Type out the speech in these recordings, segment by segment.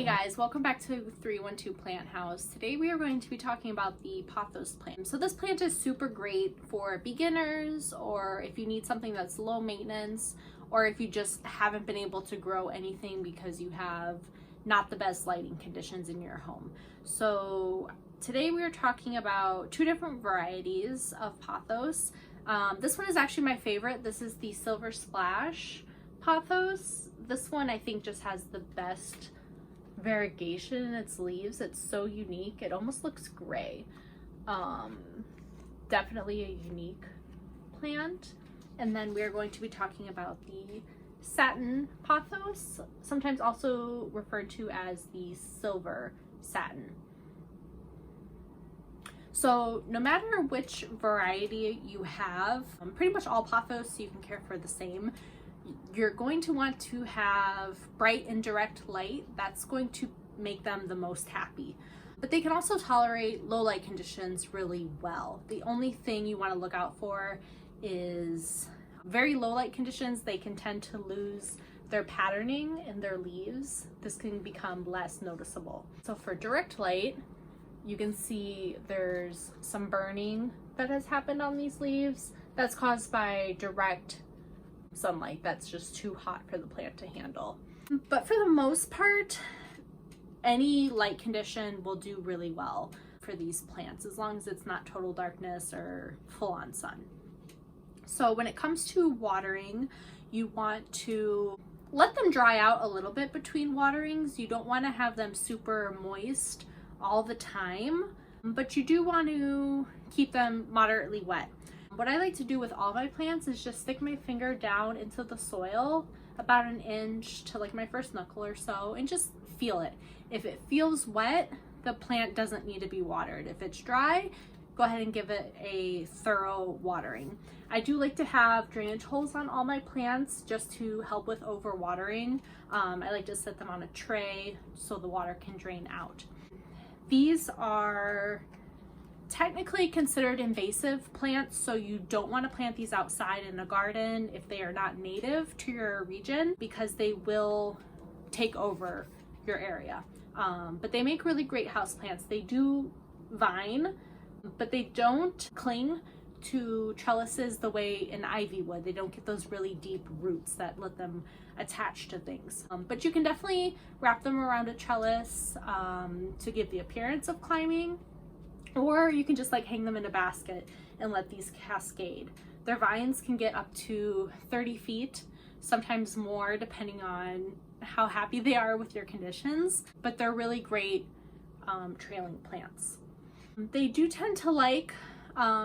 guys, welcome back to 312 Plant House. Today we are going to be talking about the Pothos plant. So this plant is super great for beginners, or if you need something that's low maintenance, or if you just haven't been able to grow anything because you have not the best lighting conditions in your home. So today we are talking about two different varieties of Pothos. This one is actually my favorite. This is the Silver Splash Pothos. This one I think just has the best variegation in its leaves. It's so unique. It almost looks gray. Definitely a unique plant. And then we're going to be talking about the satin pothos, sometimes also referred to as the silver satin. So no matter which variety you have, pretty much all pothos you can care for the same. You're going to want to have bright indirect light. That's going to make them the most happy. But they can also tolerate low light conditions really well. The only thing you want to look out for is very low light conditions. They can tend to lose their patterning in their leaves. This can become less noticeable. So for direct light, you can see there's some burning that has happened on these leaves. That's caused by direct sunlight that's just too hot for the plant to handle. But for the most part, any light condition will do really well for these plants as long as it's not total darkness or full-on sun. So when it comes to watering, you want to let them dry out a little bit between waterings. You don't want to have them super moist all the time, but you do want to keep them moderately wet. What I like to do with all my plants is just stick my finger down into the soil about an inch to like my first knuckle or so and just feel it. If it feels wet, the plant doesn't need to be watered. If it's dry, go ahead and give it a thorough watering. I do like to have drainage holes on all my plants just to help with overwatering. I like to set them on a tray so the water can drain out. These are technically considered invasive plants, so you don't want to plant these outside in a garden if they are not native to your region, because they will take over your area. But they make really great house plants. They do vine, but they don't cling to trellises the way an ivy would. They don't get those really deep roots that let them attach to things. But you can definitely wrap them around a trellis to give the appearance of climbing. Or you can just like hang them in a basket and let these cascade. Their vines can get up to 30 feet, sometimes more depending on how happy they are with your conditions, but they're really great trailing plants. They do tend to like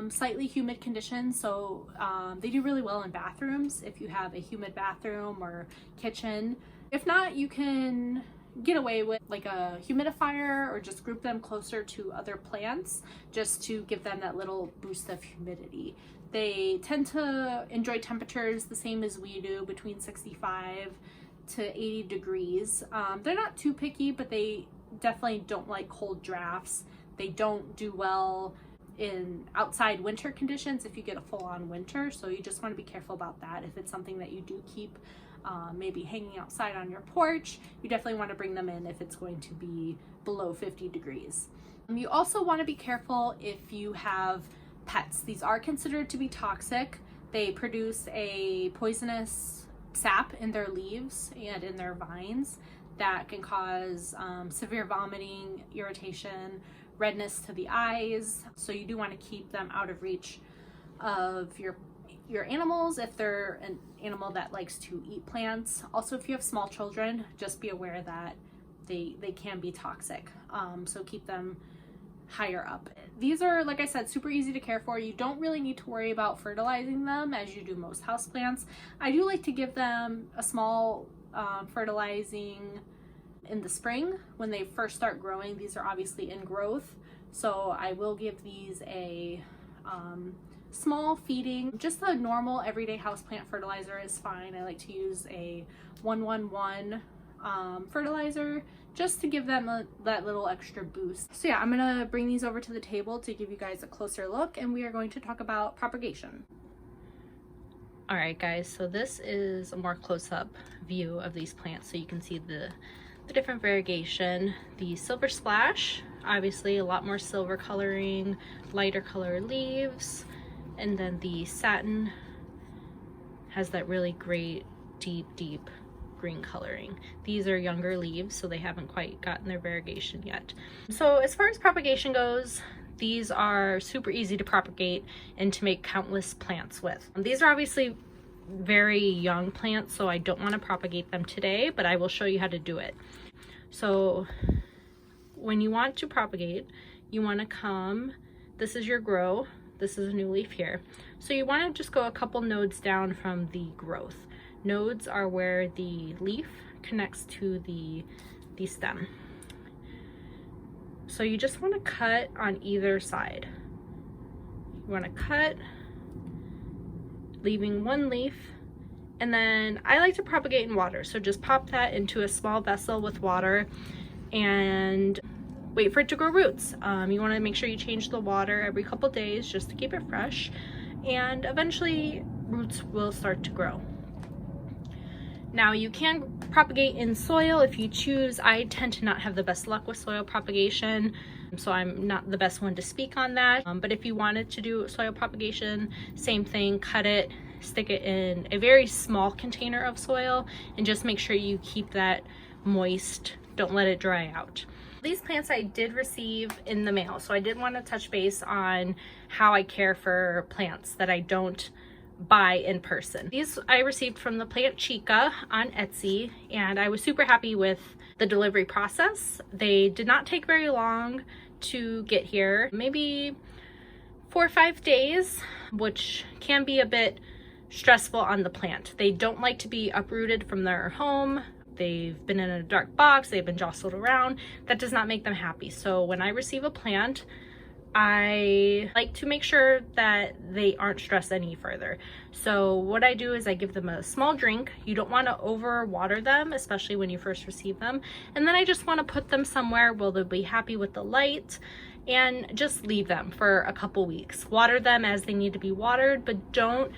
slightly humid conditions, so they do really well in bathrooms if you have a humid bathroom or kitchen. If not, you can get away with like a humidifier or just group them closer to other plants just to give them that little boost of humidity. They tend to enjoy temperatures the same as we do, between 65 to 80 degrees. They're not too picky, but they definitely don't like cold drafts. They don't do well in outside winter conditions if you get a full-on winter, so you just want to be careful about that. If it's something that you do keep maybe hanging outside on your porch, you definitely want to bring them in if it's going to be below 50 degrees. You also want to be careful if you have pets. These are considered to be toxic. They produce a poisonous sap in their leaves and in their vines that can cause severe vomiting, irritation, redness to the eyes. So you do want to keep them out of reach of your animals if they're an animal that likes to eat plants. Also, if you have small children, just be aware that they can be toxic. So keep them higher up. These are, like I said, super easy to care for. You don't really need to worry about fertilizing them as you do most houseplants. I do like to give them a small fertilizing in the spring when they first start growing. These are obviously in growth, so I will give these a small feeding. Just the normal everyday houseplant fertilizer is fine. I like to use a 1-1-1 fertilizer just to give them that little extra boost. So yeah, I'm gonna bring these over to the table to give you guys a closer look, and we are going to talk about propagation. All right guys, so this is a more close-up view of these plants, so you can see the the different variegation. The Silver Splash, obviously a lot more silver coloring, lighter color leaves, and then the Satin has that really great deep green coloring. These are younger leaves, so they haven't quite gotten their variegation yet. So as far as propagation goes, these are super easy to propagate and to make countless plants with. These are obviously very young plants, so I don't want to propagate them today, but I will show you how to do it. So when you want to propagate, you want to come, this is your grow, this is a new leaf here. So you want to just go a couple nodes down from the growth. Nodes are where the leaf connects to the stem. So you just want to cut on either side. You want to cut, leaving one leaf, and then I like to propagate in water. So just pop that into a small vessel with water and wait for it to grow roots. You want to make sure you change the water every couple days just to keep it fresh, and eventually roots will start to grow. Now you can propagate in soil if you choose. I tend to not have the best luck with soil propagation, so I'm not the best one to speak on that. But if you wanted to do soil propagation, same thing, cut it, stick it in a very small container of soil, and just make sure you keep that moist. Don't let it dry out. These plants I did receive in the mail, so I did want to touch base on how I care for plants that I don't buy in person. These I received from the Plant Chica on Etsy, and I was super happy with the delivery process. They did not take very long to get here, maybe 4 or 5 days, which can be a bit stressful on the plant. They don't like to be uprooted from their home. They've been in a dark box, they've been jostled around. That does not make them happy. So when I receive a plant, I like to make sure that they aren't stressed any further. So what I do is I give them a small drink. You don't want to over water them, especially when you first receive them. And then I just want to put them somewhere where they'll be happy with the light, and just leave them for a couple weeks. Water them as they need to be watered, but don't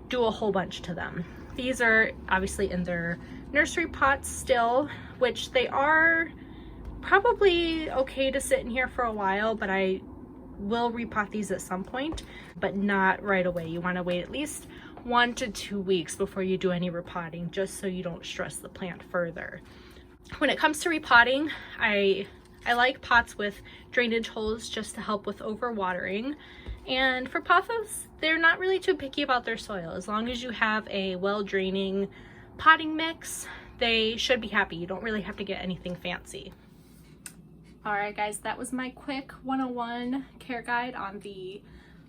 do a whole bunch to them. These are obviously in their nursery pots still, which they are probably okay to sit in here for a while, but I will repot these at some point, but not right away. You want to wait at least 1 to 2 weeks before you do any repotting, just so you don't stress the plant further. When it comes to repotting, I like pots with drainage holes just to help with overwatering. And for Pothos, they're not really too picky about their soil. As long as you have a well-draining potting mix, they should be happy. You don't really have to get anything fancy. Alright guys, that was my quick 101 care guide on the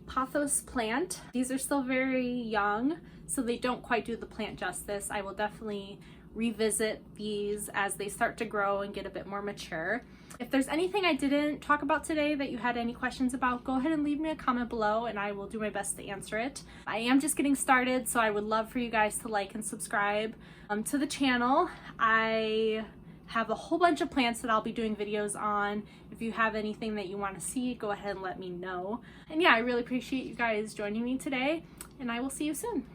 Pothos plant. These are still very young, so they don't quite do the plant justice. I will definitely revisit these as they start to grow and get a bit more mature. If there's anything I didn't talk about today that you had any questions about, go ahead and leave me a comment below and I will do my best to answer it. I am just getting started, so I would love for you guys to like and subscribe to the channel. I have a whole bunch of plants that I'll be doing videos on. If you have anything that you want to see, go ahead and let me know. And yeah, I really appreciate you guys joining me today, and I will see you soon.